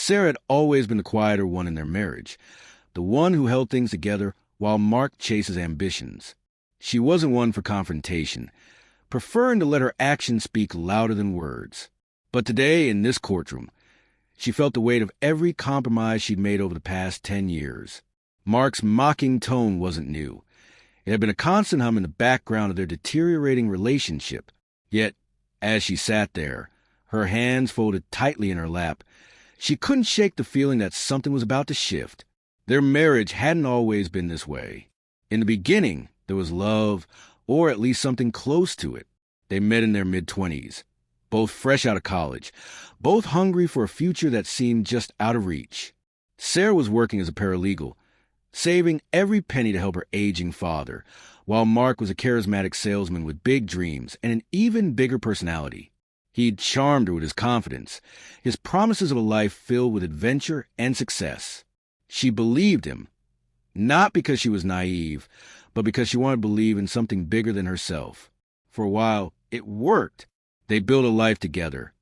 Sarah had always been the quieter one in their marriage, the one who held things together while Mark chased his ambitions. She wasn't one for confrontation, preferring to let her actions speak louder than words. But today, in this courtroom, she felt the weight of every compromise she'd made over the past 10 years. Mark's mocking tone wasn't new. It had been a constant hum in the background of their deteriorating relationship. Yet, as she sat there, her hands folded tightly in her lap, she couldn't shake the feeling that something was about to shift. Their marriage hadn't always been this way. In the beginning, there was love, or at least something close to it. They met in their mid-20s, both fresh out of college, both hungry for a future that seemed just out of reach. Sarah was working as a paralegal, saving every penny to help her aging father, while Mark was a charismatic salesman with big dreams and an even bigger personality. He'd charmed her with his confidence, his promises of a life filled with adventure and success. She believed him, not because she was naive, but because she wanted to believe in something bigger than herself. For a while, it worked. They built a life together,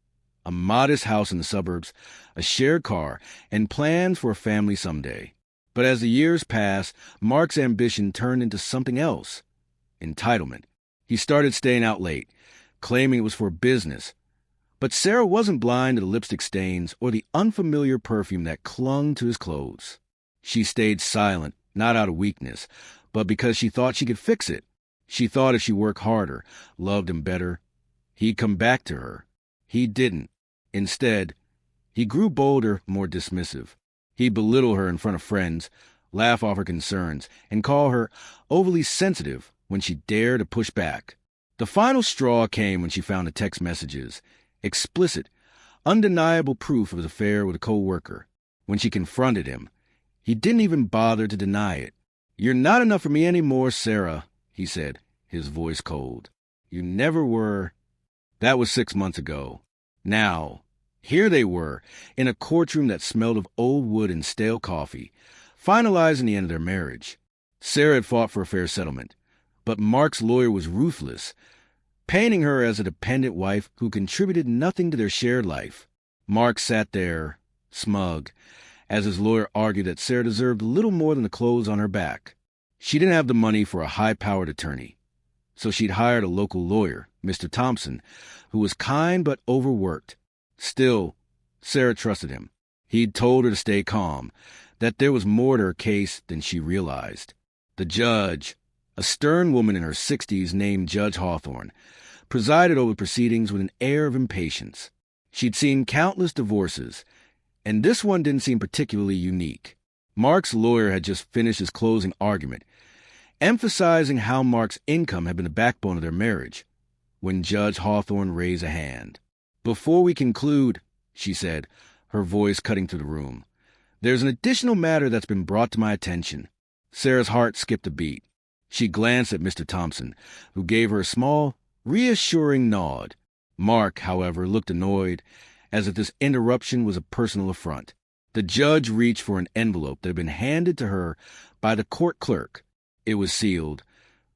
a modest house in the suburbs, a shared car, and plans for a family someday. But as the years passed, Mark's ambition turned into something else. Entitlement. He started staying out late, claiming it was for business. But Sarah wasn't blind to the lipstick stains or the unfamiliar perfume that clung to his clothes. She stayed silent, not out of weakness, but because she thought she could fix it. She thought if she worked harder, loved him better, he'd come back to her. He didn't. Instead, he grew bolder, more dismissive. He'd belittle her in front of friends, laugh off her concerns, and call her overly sensitive when she dared to push back. The final straw came when she found the text messages, explicit, undeniable proof of his affair with a co-worker. When she confronted him, he didn't even bother to deny it. "You're not enough for me anymore, Sarah," he said, his voice cold. "You never were." That was 6 months ago. Now, here they were, in a courtroom that smelled of old wood and stale coffee, finalizing the end of their marriage. Sarah had fought for a fair settlement, but Mark's lawyer was ruthless, painting her as a dependent wife who contributed nothing to their shared life. Mark sat there, smug, as his lawyer argued that Sarah deserved little more than the clothes on her back. She didn't have the money for a high-powered attorney, so she'd hired a local lawyer, Mr. Thompson, who was kind but overworked. Still, Sarah trusted him. He'd told her to stay calm, that there was more to her case than she realized. The judge, a stern woman in her 60s named Judge Hawthorne, presided over proceedings with an air of impatience. She'd seen countless divorces, and this one didn't seem particularly unique. Mark's lawyer had just finished his closing argument, emphasizing how Mark's income had been the backbone of their marriage, when Judge Hawthorne raised a hand. "Before we conclude," she said, her voice cutting through the room, "there's an additional matter that's been brought to my attention." Sarah's heart skipped a beat. She glanced at Mr. Thompson, who gave her a small, reassuring nod. Mark, however, looked annoyed, as if this interruption was a personal affront. The judge reached for an envelope that had been handed to her by the court clerk. It was sealed,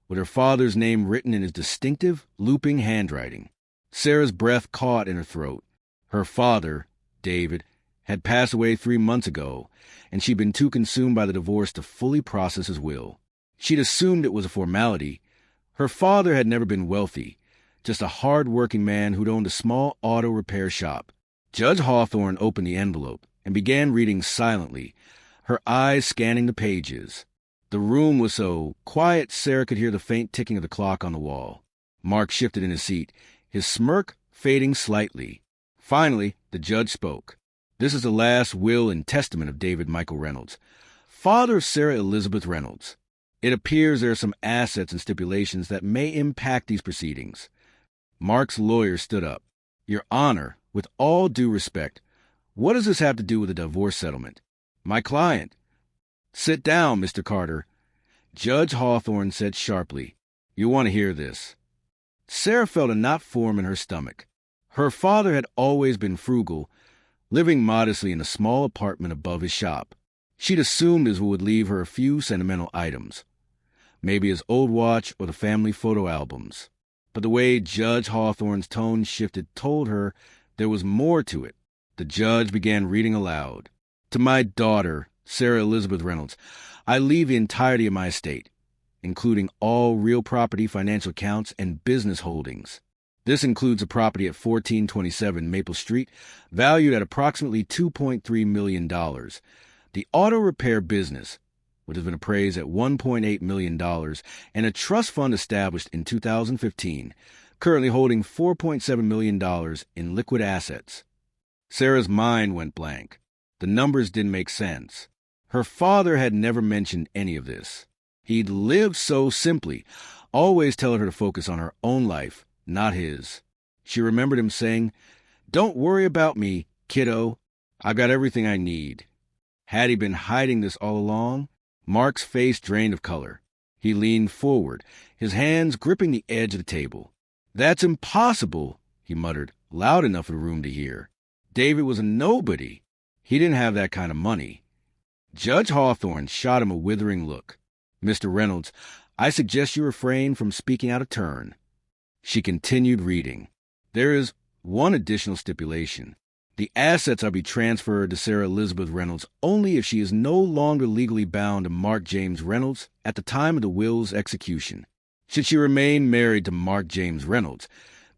with her father's name written in his distinctive, looping handwriting. Sarah's breath caught in her throat. Her father, David, had passed away 3 months ago, and she'd been too consumed by the divorce to fully process his will. She'd assumed it was a formality. Her father had never been wealthy, just a hard-working man who'd owned a small auto repair shop. Judge Hawthorne opened the envelope and began reading silently, her eyes scanning the pages. The room was so quiet Sarah could hear the faint ticking of the clock on the wall. Mark shifted in his seat, his smirk fading slightly. Finally, the judge spoke. "This is the last will and testament of David Michael Reynolds, father of Sarah Elizabeth Reynolds. It appears there are some assets and stipulations that may impact these proceedings." Mark's lawyer stood up. "Your Honor, with all due respect, what does this have to do with a divorce settlement?" "My client." "Sit down, Mr. Carter," Judge Hawthorne said sharply. "You want to hear this." Sarah felt a knot form in her stomach. Her father had always been frugal, living modestly in a small apartment above his shop. She'd assumed his would leave her a few sentimental items, maybe his old watch or the family photo albums. But the way Judge Hawthorne's tone shifted told her there was more to it. The judge began reading aloud. To my daughter, Sarah Elizabeth Reynolds, I leave the entirety of my estate, including all real property, financial accounts, and business holdings. This includes a property at 1427 Maple Street, valued at approximately $2.3 million. The auto repair business, which has been appraised at $1.8 million, and a trust fund established in 2015, currently holding $4.7 million in liquid assets. Sarah's mind went blank. The numbers didn't make sense. Her father had never mentioned any of this. He'd lived so simply, always telling her to focus on her own life, not his. She remembered him saying, "Don't worry about me, kiddo. I've got everything I need." Had he been hiding this all along? Mark's face drained of color. He leaned forward, his hands gripping the edge of the table. "That's impossible," he muttered, loud enough for the room to hear. David was a nobody. He didn't have that kind of money. Judge Hawthorne shot him a withering look. "Mr. Reynolds, I suggest you refrain from speaking out of turn." She continued reading. "There is one additional stipulation. The assets are to be transferred to Sarah Elizabeth Reynolds only if she is no longer legally bound to Mark James Reynolds at the time of the will's execution. Should she remain married to Mark James Reynolds,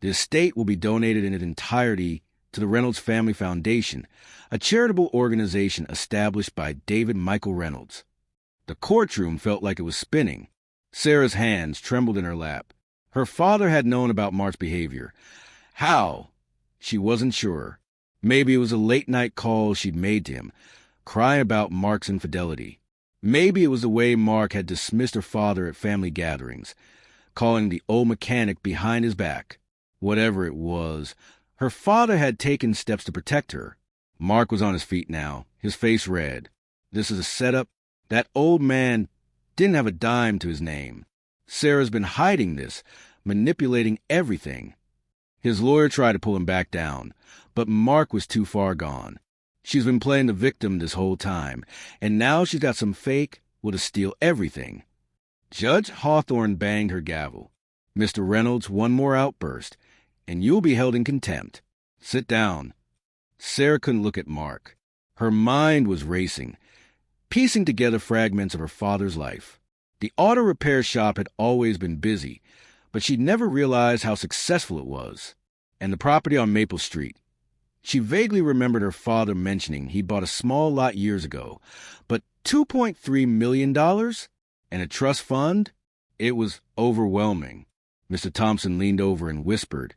the estate will be donated in its entirety to the Reynolds Family Foundation, a charitable organization established by David Michael Reynolds." The courtroom felt like it was spinning. Sarah's hands trembled in her lap. Her father had known about Mark's behavior. How? She wasn't sure. Maybe it was a late-night call she'd made to him, crying about Mark's infidelity. Maybe it was the way Mark had dismissed her father at family gatherings, calling the old mechanic behind his back. Whatever it was, her father had taken steps to protect her. Mark was on his feet now, his face red. This is a setup. That old man didn't have a dime to his name. Sarah's been hiding this, manipulating everything. His lawyer tried to pull him back down, but Mark was too far gone. She's been playing the victim this whole time, and now she's got some fake will to steal everything. Judge Hawthorne banged her gavel. "Mr. Reynolds, one more outburst, and you'll be held in contempt. Sit down." Sarah couldn't look at Mark. Her mind was racing, piecing together fragments of her father's life. The auto repair shop had always been busy, but she'd never realized how successful it was. And the property on Maple Street. She vaguely remembered her father mentioning he bought a small lot years ago, but $2.3 million? And a trust fund? It was overwhelming. Mr. Thompson leaned over and whispered,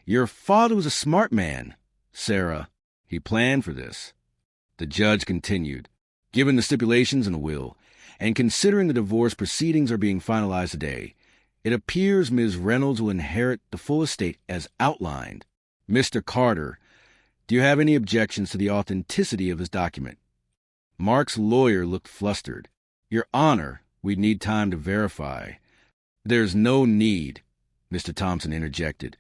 "Your father was a smart man, Sarah. He planned for this." The judge continued, "Given the stipulations in the will, and considering the divorce proceedings are being finalized today, it appears Ms. Reynolds will inherit the full estate as outlined. Mr. Carter, do you have any objections to the authenticity of this document?" Mark's lawyer looked flustered. "Your Honor, we'd need time to verify." "There's no need," Mr. Thompson interjected,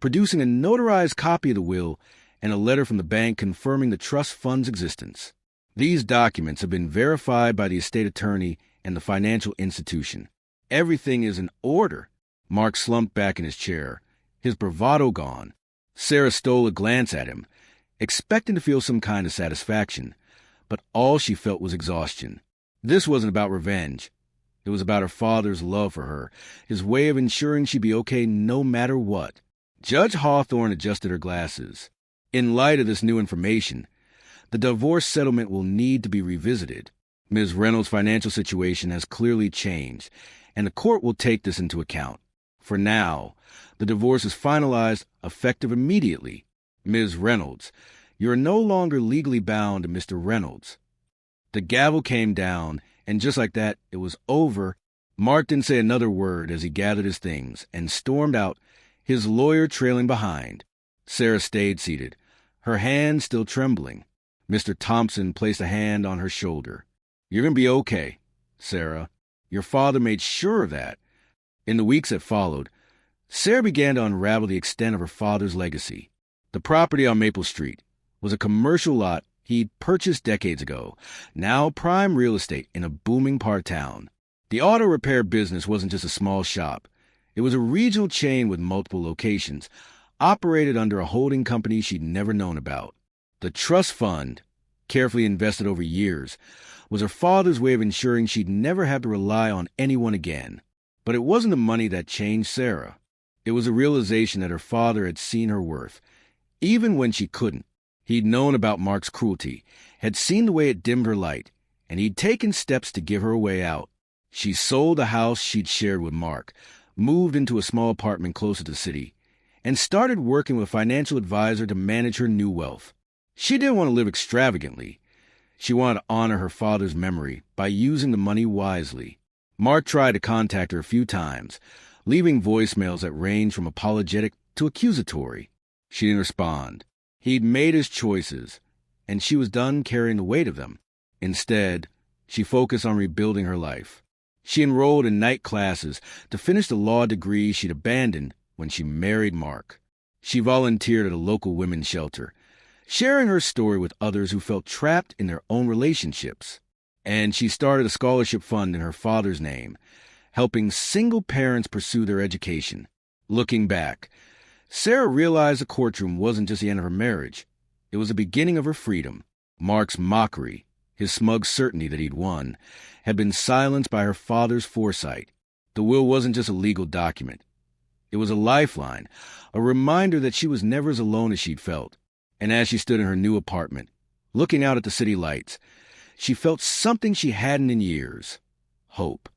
producing a notarized copy of the will and a letter from the bank confirming the trust fund's existence. "These documents have been verified by the estate attorney and the financial institution. Everything is in order." Mark slumped back in his chair, his bravado gone. Sarah stole a glance at him, expecting to feel some kind of satisfaction, but all she felt was exhaustion. This wasn't about revenge. It was about her father's love for her, his way of ensuring she'd be okay no matter what. Judge Hawthorne adjusted her glasses. "In light of this new information, the divorce settlement will need to be revisited. Ms. Reynolds' financial situation has clearly changed, and the court will take this into account. For now, the divorce is finalized, effective immediately. Ms. Reynolds, you are no longer legally bound to Mr. Reynolds." The gavel came down, and just like that, it was over. Mark didn't say another word as he gathered his things and stormed out, his lawyer trailing behind. Sarah stayed seated, her hands still trembling. Mr. Thompson placed a hand on her shoulder. "You're going to be okay, Sarah. Your father made sure of that." In the weeks that followed, Sarah began to unravel the extent of her father's legacy. The property on Maple Street was a commercial lot he'd purchased decades ago, now prime real estate in a booming part of town. The auto repair business wasn't just a small shop. It was a regional chain with multiple locations, operated under a holding company she'd never known about. The trust fund, carefully invested over years, was her father's way of ensuring she'd never have to rely on anyone again. But it wasn't the money that changed Sarah. It was a realization that her father had seen her worth, even when she couldn't. He'd known about Mark's cruelty, had seen the way it dimmed her light, and he'd taken steps to give her a way out. She sold the house she'd shared with Mark, moved into a small apartment closer to the city, and started working with a financial advisor to manage her new wealth. She didn't want to live extravagantly. She wanted to honor her father's memory by using the money wisely. Mark tried to contact her a few times, leaving voicemails that ranged from apologetic to accusatory. She didn't respond. He'd made his choices, and she was done carrying the weight of them. Instead, she focused on rebuilding her life. She enrolled in night classes to finish the law degree she'd abandoned when she married Mark. She volunteered at a local women's shelter, sharing her story with others who felt trapped in their own relationships. And she started a scholarship fund in her father's name, helping single parents pursue their education. Looking back, Sarah realized the courtroom wasn't just the end of her marriage. It was the beginning of her freedom. Mark's mockery, his smug certainty that he'd won, had been silenced by her father's foresight. The will wasn't just a legal document. It was a lifeline, a reminder that she was never as alone as she'd felt. And as she stood in her new apartment, looking out at the city lights, she felt something she hadn't in years: hope.